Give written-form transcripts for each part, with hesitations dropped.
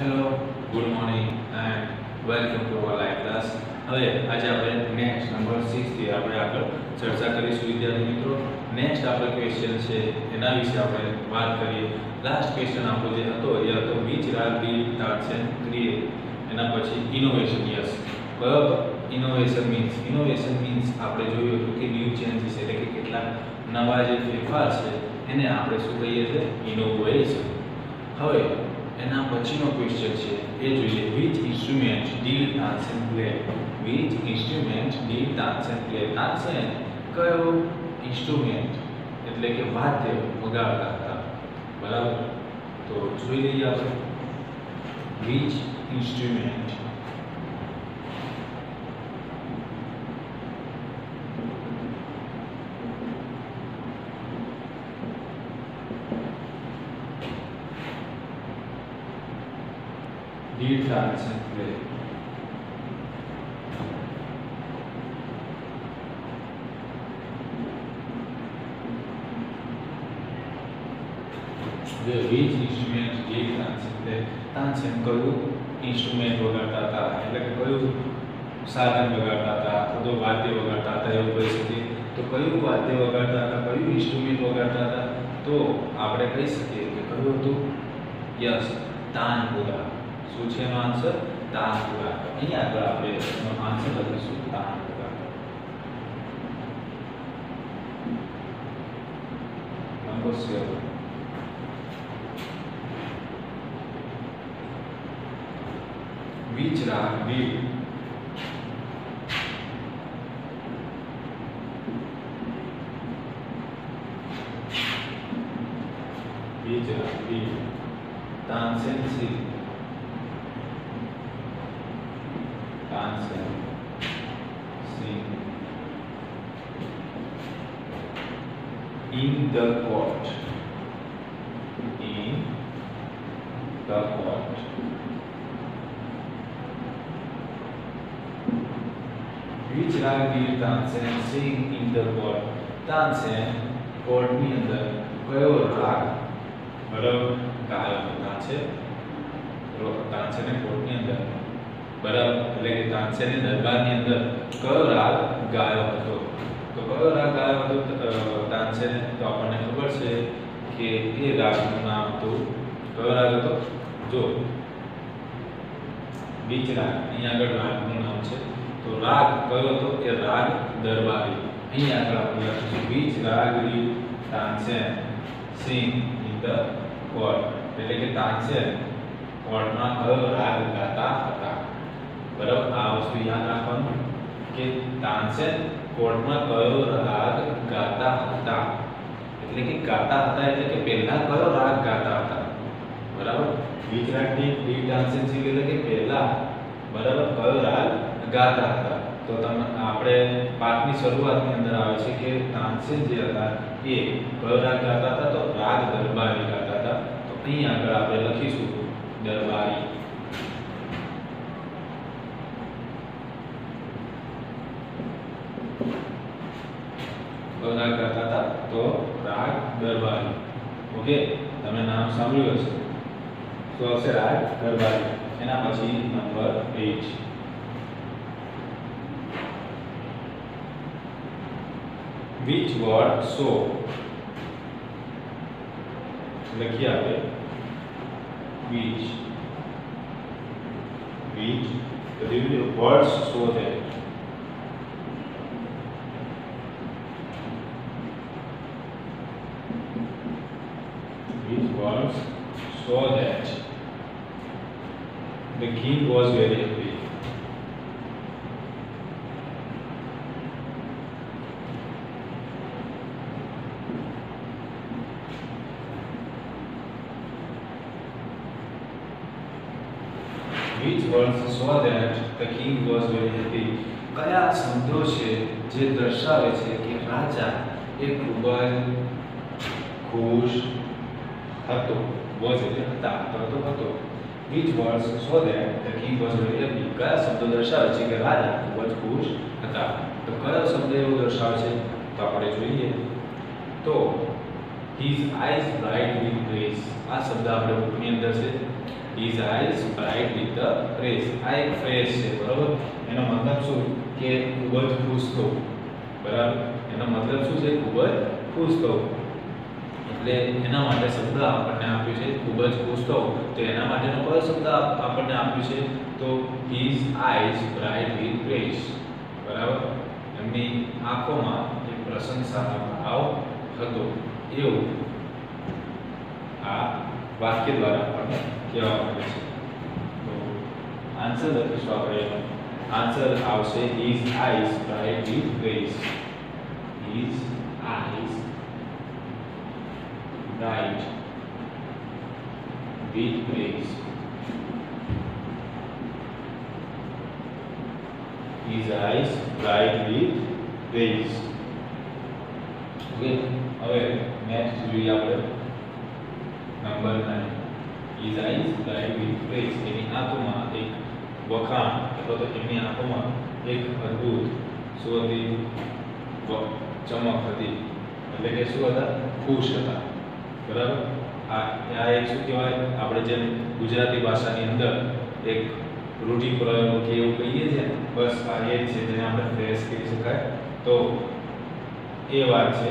Hello, good morning and welcome to our live class. હવે આજે આપણે નેક્સ્ટ નંબર 6 થી આપણે આગળ ચર્ચા કરીશું વિદ્યાર્થી મિત્રો. નેક્સ્ટ આપણો ક્વેશ્ચન છે એના વિશે આપણે વાત કરીએ. લાસ્ટ ક્વેશ્ચન આપણો જે હતો એ હતો વિચ રાગ ડીડ તાત્સેન ક્રિએટ. એના પછી ઇનોવેશન. યસ, કયો હતો? ઇનોવેશન મીન્સ આપણે જોયું હતું કે ન્યૂ ચેન્જીસ એટલે કે કેટલાક નવા જે ફેરફાર છે એને આપણે શું કહીએ છીએ? ઇનોવેશન. હવે એના પછીનો ક્વેશ્ચન છે એ જોઈએ. Which instrument did Tansen play. Which instrument did Tansen play. Tansen કયો ઇન્સ્ટ્રુમેન્ટ એટલે કે વાદ્ય વગાડતા હતા, બરાબર? તો જોઈ લઈએ આપણે. Which instrument did Tarzan play? Which instrument did Tarzan play? Tansen કયું ઇન્સ્ટ્રુમેન્ટ વગાડતા હતા એટલે કે કયું સાધન વગાડતા હતા અથવા તો વાદ્ય વગાડતા હતા એવું કહી શકીએ. તો કયું વાદ્ય વગાડતા હતા, કયું ઇન્સ્ટ્રુમેન્ટ વગાડતા હતા? તો આપણે કહી શકીએ કે કયું હતું? યસ, તાનપુરા. શું છે એનો આન્સર? તાનપુરા. અહીંયા આગળ આપણે એનો આન્સર લખીશું tanpura. Number 7. Which rag did Tansem sing? Tansem sing in the court. In the court. Which rag did Tansem sing in the court? Tansem court ની અંદર કયો રાગ બરાબર ગાયો હતો? તાનસેને કોર્ટની અંદર બરાબર એટલે કે તાનસેને દરબારની અંદર કયો રાગ ગાયો હતો? તો કયો રાગ ગાયો હતો તાનસેને? તો આપણને ખબર છે કે એ રાગનું નામ હતું, કયો રાગ હતો? જો બીજ રાગ, અહીંયા આગળ રાગનું નામ છે. તો રાગ કયો હતો? એ રાગ દરબારી. અહીંયા આગળ આપણે લખીશું બીજ raga did Tansen sing in the court. એટલે કે તાનસેન કોર્ટમાં કયો રાગ ગાતા હતા, બરાબર? આ વસ્તુ યાદ રાખવાનું કે તાનસેન કોર્ટમાં કયો રાગ ગાતા હતા. એટલે કે ગાતા હતા એટલે કે પહેલા કયો રાગ ગાતા હતા, બરાબર? બીજ રાગ ડીડ તાનસેન સિંગ એટલે કે પહેલા બરાબર કયો રાગ ગાતા હતા. તો તમે આપણે પાઠની શરૂઆતની અંદર આવે છે કે તાનસેન જે હતા એ કયો રાગ ગાતા હતા? તો રાગ દરબારી ગાતા હતા. તો અહીં આગળ આપણે લખીશું દરબારી. કયો રાગ ગાતા હતા? તો રાગ દરબારી. ઓકે, તમે નામ સાંભળ્યું હશે. તો આવશે રાગ દરબારી. એના પછી નંબર 8. Which word so? લખીએ આપણે which તો the words show that which words show that the king was very happy. Which words show that the king was very happy? કયા શબ્દો છે જે દર્શાવે છે કે રાજા એ ખૂબ જ ખુશ હતો? was એટલે હતા, તો હતો. Which words show that the king was very happy? કયા શબ્દો દર્શાવે છે કે રાજા ખૂબ જ ખુશ હતા? તો કયો શબ્દ એવો દર્શાવે છે? તો આપણે જોઈએ તો his eyes bright with rays. આ શબ્દ આપણે બુકની અંદર છે. his eyes bright with the rays. આ એક ફ્રેઝ છે, બરાબર. એનો મતલબ શું કે ખૂબ જ ખુશ થવું, બરાબર. એનો મતલબ શું છે? ખૂબ જ ખુશ થવું. એટલે એના માટે શબ્દ આપણને આપ્યું છે ખૂબ જ ખુશ થવું. તો એના માટેનો કયો શબ્દ આપણને આપ્યું છે? તો his eyes bright with rays, બરાબર. એમની આંખોમાં એક પ્રશંસાનો ભાવ હતો, એવું આ વાક્ય દ્વારા આપણને કહેવા માંગે છે. તો આન્સર લખીશું આપણે. આન્સર આવશે his eyes bright with rays. his eyes bright with rays. his eyes bright with rays. Okay, હવે નેક્સ્ટ જોઈએ આપણે number 9. his eyes bright with rays. એની આંખોમાં એક વખાણ અથવા તો એમની આંખોમાં એક અદ્ભુત શું હતી? ચમક હતી. એટલે કે શું હતા? ખુશ હતા, બરાબર. આ એક શું કહેવાય? આપણે જેમ ગુજરાતી ભાષાની અંદર એક રૂઢિપ્રયોગ કે એવું કહીએ છીએ, બસ આ એ છે જેને આપણે ફ્રેઝ કહી શકાય. તો એ વાત છે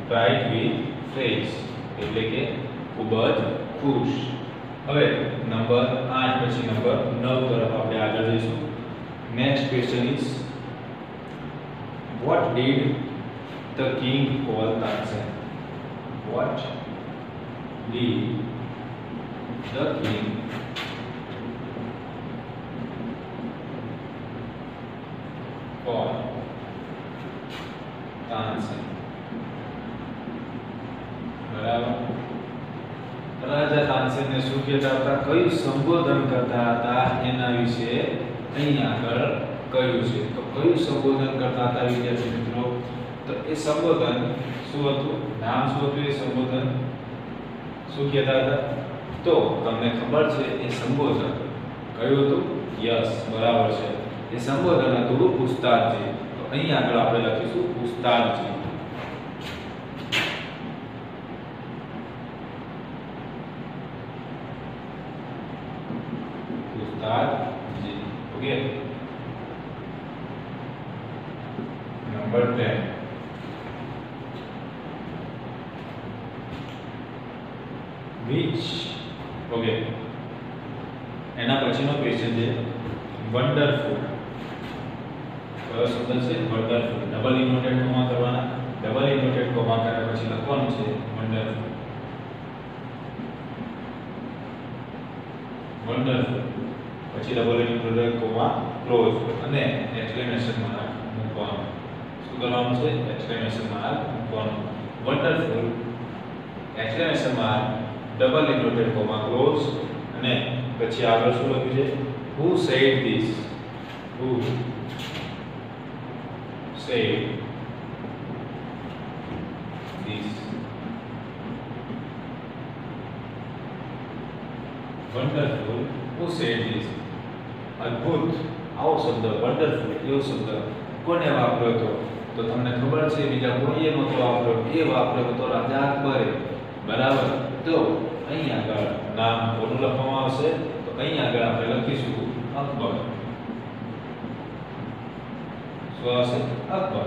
બ્રાઇટ વિથ ફ્રેઝ, એટલે કે ખૂબ જ ખુશ. હવે નંબર 8 પછી નંબર 9 તરફ આપણે આગળ જઈશું. Next question is what did the king call Tansen? What did the king call Tansen? બરાબર. રાજા તાનસેનને શું કહેતા હતા? કયું સંબોધન કરતા હતા એના વિશે અહીં આગળ કહ્યું છે. તો કયું સંબોધન કરતા હતા વિદ્યાર્થી મિત્રો? તો એ સંબોધન શું હતું? નામ શું હતું? એ સંબોધન શું કહેતા હતા? તો તમને ખબર છે એ સંબોધન કયું હતું? યસ, બરાબર છે. એ સંબોધન હતું ઉસ્તાદજી. તો અહીં આગળ આપણે લખીશું ઉસ્તાદજી. ઉસ્તાદજી. ઓકે. નંબર 10. which ઓકે, એના પછીનો ક્વેશ્ચન છે વન્ડરફુલ. કયો શબ્દ છે? વન્ડરફુલ. ડબલ ઇન્વર્ટેડ કોમા કરવાના. ડબલ ઇન્વર્ટેડ કોમા કર્યા પછી લખવાનું છે વન્ડરફુલ. વન્ડરફુલ પછી ડબલ ઇન્વર્ટેડ કોમા ક્લોઝ અને એક્સક્લેમેશન માર્ક મૂકવાનું. શું કરવાનું છે? એક્સક્લેમેશન માર્ક મૂકવાનું. Wonderful exclamation mark double inverted comma close અને પછી આગળ શું લખ્યું છે? who said this? who said this? wonderful. who said this? અદ્ભુત. આવો શબ્દ વન્ડરફુલ એવો શબ્દ કોને વાપર્યો હતો? તો તમને ખબર છે બીજા કોઈએ નહોતો વાપર્યો. એ વાપર્યો હતો રાજા અકબરે, બરાબર. તો અહીં આગળ નામ કોનું લખવામાં આવશે? તો અહીં આગળ આપણે લખીશું અકબર. શું આવશે? અકબર.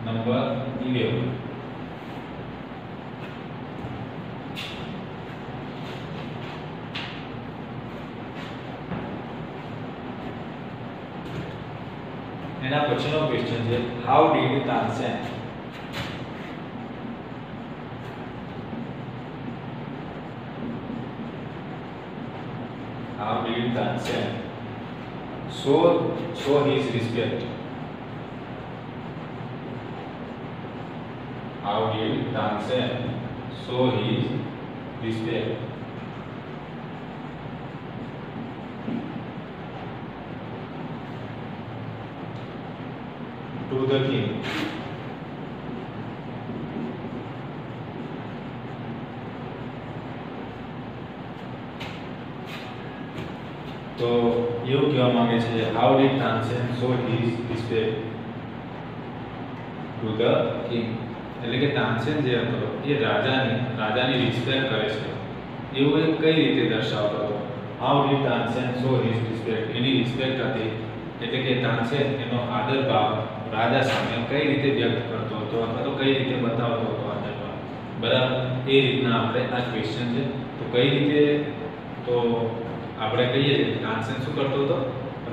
નંબર 11. એના પછીનો ક્વેશ્ચન છે how did Tansen? How did Tansen show his respect? How did Tansen show his respect? To the king. તો એવું કહેવા માંગે છે how did Tansen show his respect to the king? એટલે કે તાનસેન જે હતો એ રાજાની રિસ્પેક્ટ કરે છે એવું એ કઈ રીતે દર્શાવતો હતો? How did Tansen show his respect? Any respect હતી એટલે કે તાનસેન એનો આદર ભાવ રાજા સામે કઈ રીતે વ્યક્ત કરતો હતો અથવા તો કઈ રીતે બતાવતો હતો આદર ભાવ, બરાબર? એ રીતના આપણે આ ક્વેશ્ચન છે. તો કઈ રીતે? તો આપણે કહીએ કે તાનસેન શું કરતો હતો?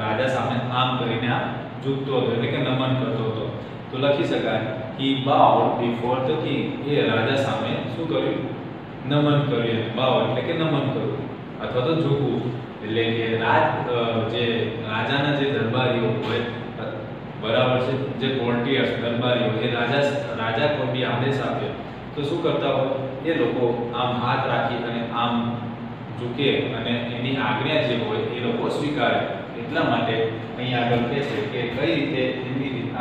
રાજા સામે આમ કરીને આ ઝૂકતો હતો એટલે કે નમન કરતો હતો. તો લખી શકાય he bowed before the king. એ રાજા સામે શું કર્યું? નમન કર્યું. bow એટલે કે નમન કરવું અથવા તો ઝૂકવું એટલે કે જે રાજાના જે દરબારીઓ હોય, બરાબર છે, જે કોર્ટિયર્સ દરબારીઓ, એ રાજા કોઈ બી આદેશ આપે તો શું કરતા હોય? એ લોકો આમ હાથ રાખી અને આમ ઝૂકે અને એની આજ્ઞા જે હોય એ લોકો સ્વીકારે. એટલા માટે અહીં આગળ કહે છે કે કઈ રીતે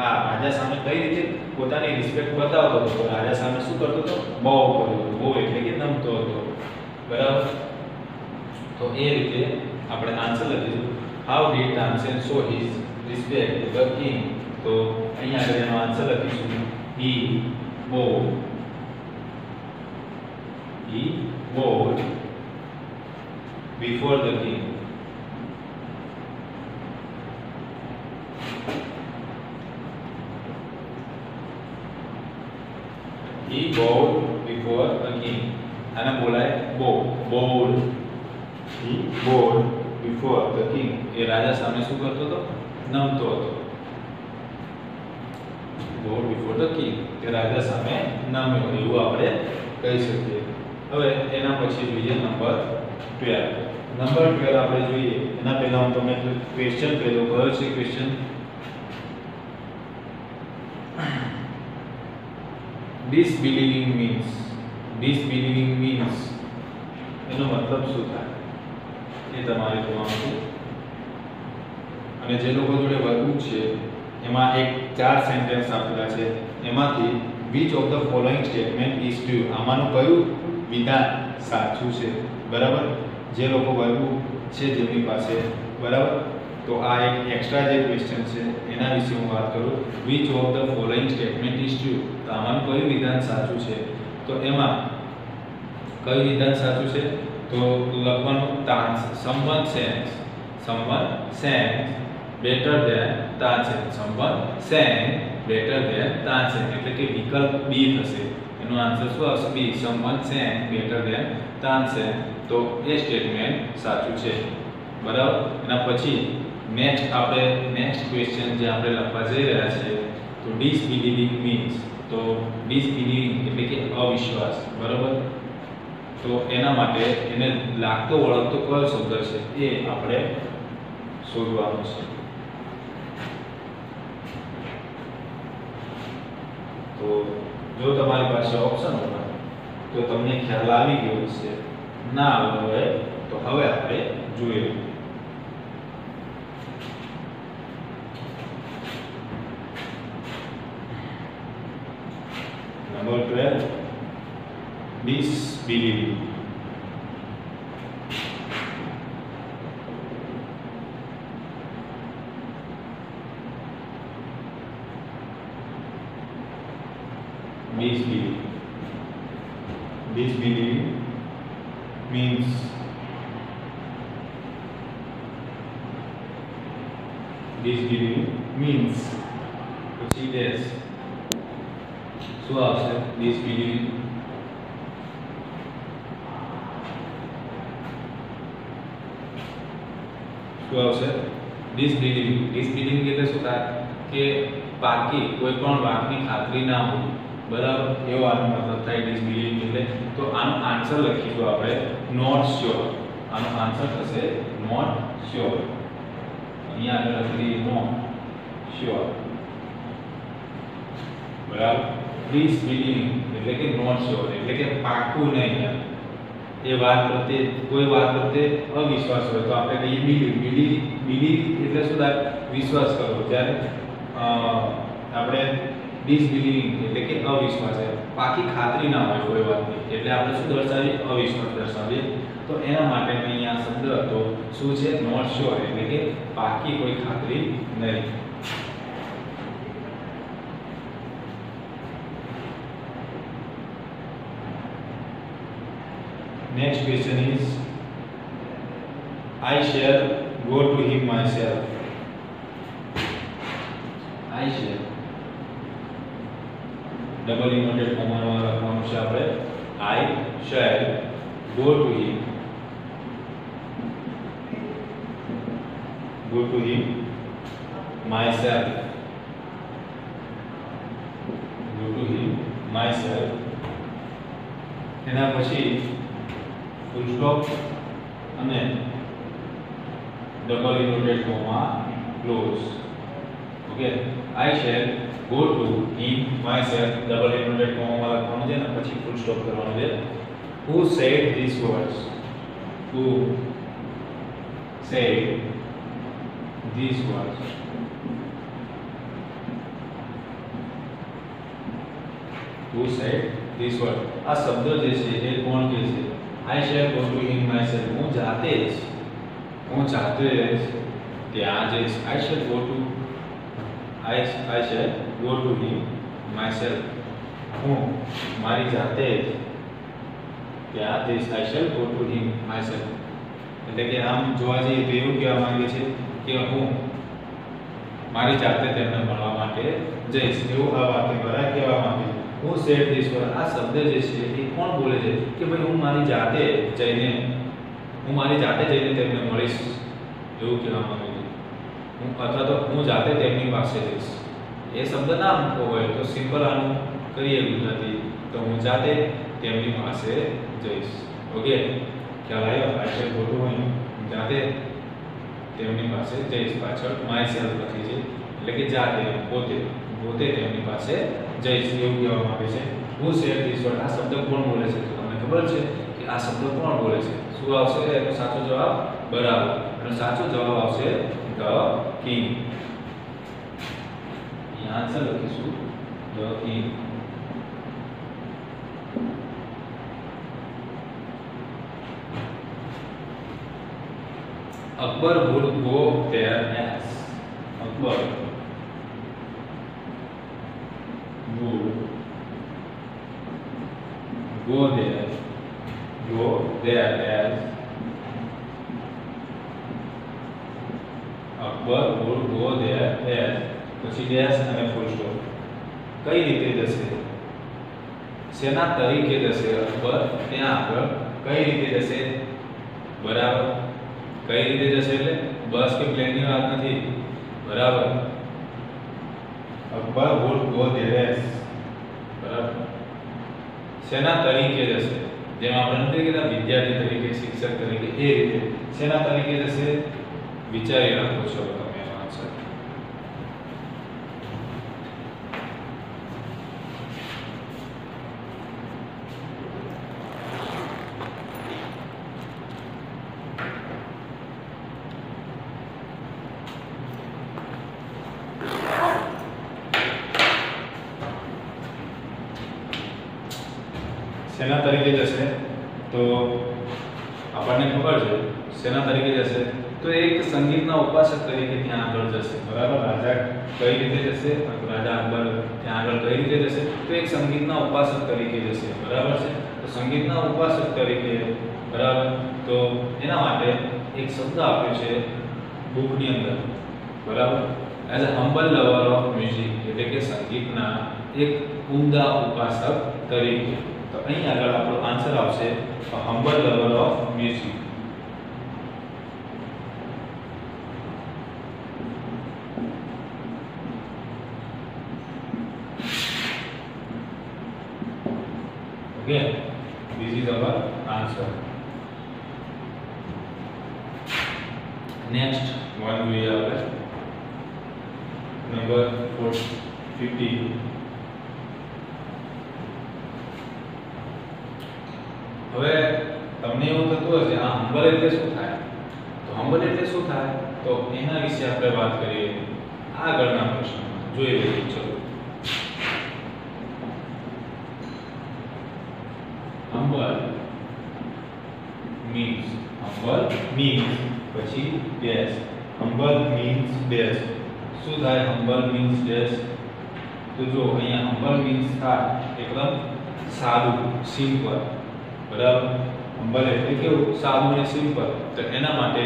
આ રાજા સામે કઈ રીતે પોતાની રિસ્પેક્ટ બતાવતો હતો. રાજા સામે શું કરતો હતો? બોવ કરતો હતો. બોવ એટલે કે નમતો હતો, બરાબર? તો એ રીતે આપણે આન્સર લખીશું how did Tansen show his respect to the king. તો અહીં આગળ એનો આન્સર લખીશું he bowed before the king. He bowed before the king. આને બોલાય bowed. He bowed before the king. એ રાજા સામે શું કરતો હતો? નમતો હતો. bowed before the king. તે રાજા સામે નમ્યો એવું આપણે કહી શકીએ. હવે એના પછી જોઈએ નંબર 12. નંબર 12 આપણે જોઈએ એના પહેલા હું તમને ક્વેશ્ચન કહી દઉં. કયો છે ક્વેશ્ચન? Disbelieving means એનો મતલબ શું થાય એ તમારે જોવાનું છે. અને જે લોકો જોડે વર્કબુક છે એમાં 4 સેન્ટેન્સ આપેલા છે. એમાંથી which of the following statement is true? આમાંનું કયું વિધાન સાચું છે? બરાબર? જે લોકો વર્કબુક છે જેમની પાસે, બરાબર, તો આ એક એક્સ્ટ્રા જે ક્વેશ્ચન છે એના વિશે હું વાત કરું. which of the following statement is true? તો આમાંનું કયું વિધાન સાચું છે? તો એમાં કયું વિધાન સાચું છે? તો લખવાનું someone sang better than Tansen. someone sang better than Tansen એટલે કે વિકલ્પ બી થશે. એનો આન્સર શું આવશે? બી. someone sang better than Tansen. તો એ સ્ટેટમેન્ટ સાચું છે, બરાબર? એના પછી નેક્સ્ટ ક્વેશ્ચન જે આપણે લખવા જઈ રહ્યા છીએ તો disbelieving means. તો disbelieving એટલે કે અવિશ્વાસ, બરાબર? તો એના માટે એને લાગતો વળગતો કયો શબ્દ છે એ આપણે શોધવાનું છે. તો જો તમારી પાસે ઓપ્શન હોય તો તમને ખ્યાલ આવી ગયો છે. ના આવ્યો હોય તો હવે આપણે જોઈએ. Number 12 disbelieving. Disbelieving means પછી ડેશ શું આવશે? disbelieving શું આવશે? disbelieving એટલે શું થાય કે પાકી કોઈ પણ વાતની ખાતરી ના હોય, બરાબર? એવો આનો મતલબ થાય disbelieving એટલે. તો આનો આન્સર લખીશું આપણે not sure. આનો આન્સર થશે not sure. અહીંયા આગળ લખી not sure, બરાબર? disbelieving એટલે કે not sure એટલે કે પાક્કું નહીં. એ વાત પ્રત્યે કોઈ વાત પ્રત્યે અવિશ્વાસ હોય તો આપણે કહીએ believe એટલે શું થાય? વિશ્વાસ કરવો. જ્યારે આપણે disbelieving એટલે કે અવિશ્વાસ છે, પાકી ખાતરી ના હોય કોઈ વાતની, એટલે આપણે શું દર્શાવીએ? અવિશ્વાસ દર્શાવીએ. તો એના માટે અહીંયા શબ્દ હતો શું છે? not sure એટલે કે પાકી કોઈ ખાતરી નહીં. next question is I shall go to him myself. I shall double inverted કોમામાં લખવાનું છે આપણે I shall go to him myself. Go to him myself. એના પછી ફૂલ સ્ટોપ અને double inverted comma close. Okay, I shall go to him myself double inverted કોમામાં લખવાનું છે અને પછી ફૂલ સ્ટોપ કરવાનું છે. Who said these words? Who said these words? Who said these words? આ શબ્દ જે છે એ કોણ કહે છે? I shall go to him myself. હું જાતે જ ત્યાં જઈશ. I shall go to him myself. હું મારી જાતે જ ત્યાં જઈશ. I shall go to him myself. એટલે કે આમ જોવા જઈએ તો એવું કહેવા માંગે છે કે હું મારી જાતે તેમને મળવા માટે જઈશ. એવું આ વાક્ય દ્વારા કહેવા માંગે છે. Who said this word? આ શબ્દ જે છે એ કોણ બોલે છે કે ભાઈ હું મારી જાતે જઈને તેમને મળીશ, એવું કહેવા માંગે છે. અથવા તો હું જાતે તેમની પાસે જઈશ. એ શબ્દ ના મૂકવો હોય તો સિમ્પલ આનું કરીએ ગુજરાતી તો હું જાતે તેમની પાસે જઈશ. ઓકે, ખ્યાલ આવ્યો? I shall go to him, જાતે તેમની પાસે જઈશ. પાછળ myself લખી છે એટલે કે જાતે પોતે તેમની પાસે જઈશ એવું કહેવા માંગે છે. Who said this word? આ શબ્દ કોણ બોલે છે? તો તમને ખબર છે કે આ શબ્દ કોણ બોલે છે? શું આવશે એનો સાચો જવાબ? બરાબર, એનો સાચો જવાબ આવશે the king. અહીં આન્સર લખીશું the king. Akbar would go there as. Akbar would go there as. Akbar would go there as. પછી ડેશ અને ફૂલ સ્ટોપ. કઈ રીતે જશે? શેના તરીકે જશે? અકબર ત્યાં આગળ કઈ રીતે જશે? બરાબર, કઈ રીતે જશે એટલે બસ કે પ્લેનની વાત નથી. બરાબર, Akbar would go there as. બરાબર, શેના તરીકે જશે? જેમ આપણે નથી કહેતા વિદ્યાર્થી તરીકે, શિક્ષક તરીકે, એ રીતે શેના તરીકે જશે? વિચારી રાખો છો તમે એનો આન્સર. શેના તરીકે જશે? તો આપણને ખબર છે શેના તરીકે જશે તો એક સંગીતના ઉપાસક તરીકે ત્યાં આગળ જશે. બરાબર, રાજા કઈ રીતે જશે? રાજા અકબર ત્યાં આગળ કઈ રીતે જશે? તો એક સંગીતના ઉપાસક તરીકે જશે. બરાબર છે, તો સંગીતના ઉપાસક તરીકે. બરાબર, તો એના માટે એક શબ્દ આપ્યો છે બુકની અંદર. બરાબર, as a humble lover of music, એટલે કે સંગીતના એક ઉમદા ઉપાસક તરીકે. તો અહીં આગળ આપણો આન્સર આવશે humble lover of music. Okay, this is our answer. Next one we have number 50. હવે તમને એવું થતું હશે આ હમ્બલ એટલે શું થાય? તો હમ્બલ એટલે શું થાય? તો એના વિશે આપણે વાત કરીએ આગળના પ્રશ્નમાં. જોઈ લઈએ. ચલો, humble means પછી dash. humble means dash. શું થાય? humble means dash. તો જો અહીંયા humble means થાય એકદમ સાદું, સિમ્પલ. બરાબર, હમ્બલ એટલે કેવું સાદું અને સિમ્પલ. તો એના માટે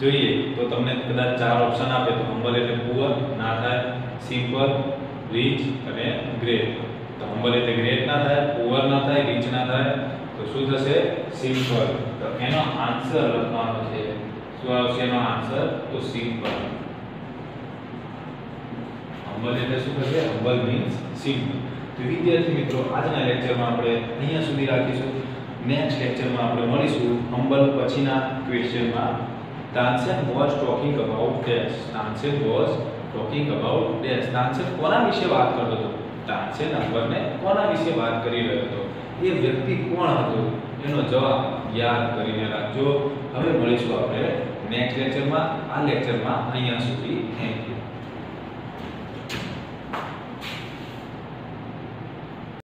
જોઈએ તો તમને કદાચ 4 ઓપ્શન આપે તો હમ્બલ એટલે પુઅર ના થાય, સિમ્પલ, રીચ અને ગ્રેટ. તો હમ્બલ એટલે ગ્રેટ ના થાય, પુઅર ના થાય, રીચ ના થાય, તો શું થશે? સિમ્પલ. તો એનો આન્સર લખવાનો છે. શું આવશે એનો આન્સર? તો સિમ્પલ. હમ્બલ એટલે શું થશે? Humble means simple. તો વિદ્યાર્થી મિત્રો આજના લેક્ચરમાં આપણે અહીંયા સુધી રાખીશું. નેક્સ્ટ લેક્ચરમાં આપણે મળીશું હમ્બલ પછીના ક્વેશ્ચનમાં. Tansen was talking about dash. Tansen was talking about dash. Tansen કોના વિશે વાત કરતો હતો? તાનસેન અકબરને કોના વિશે વાત કરી રહ્યો હતો? એ વ્યક્તિ કોણ હતો? એનો જવાબ યાદ કરીને રાખજો. હવે મળીશું આપણે નેક્સ્ટ લેક્ચરમાં. આ લેક્ચરમાં અહીંયા સુધી. Thank you.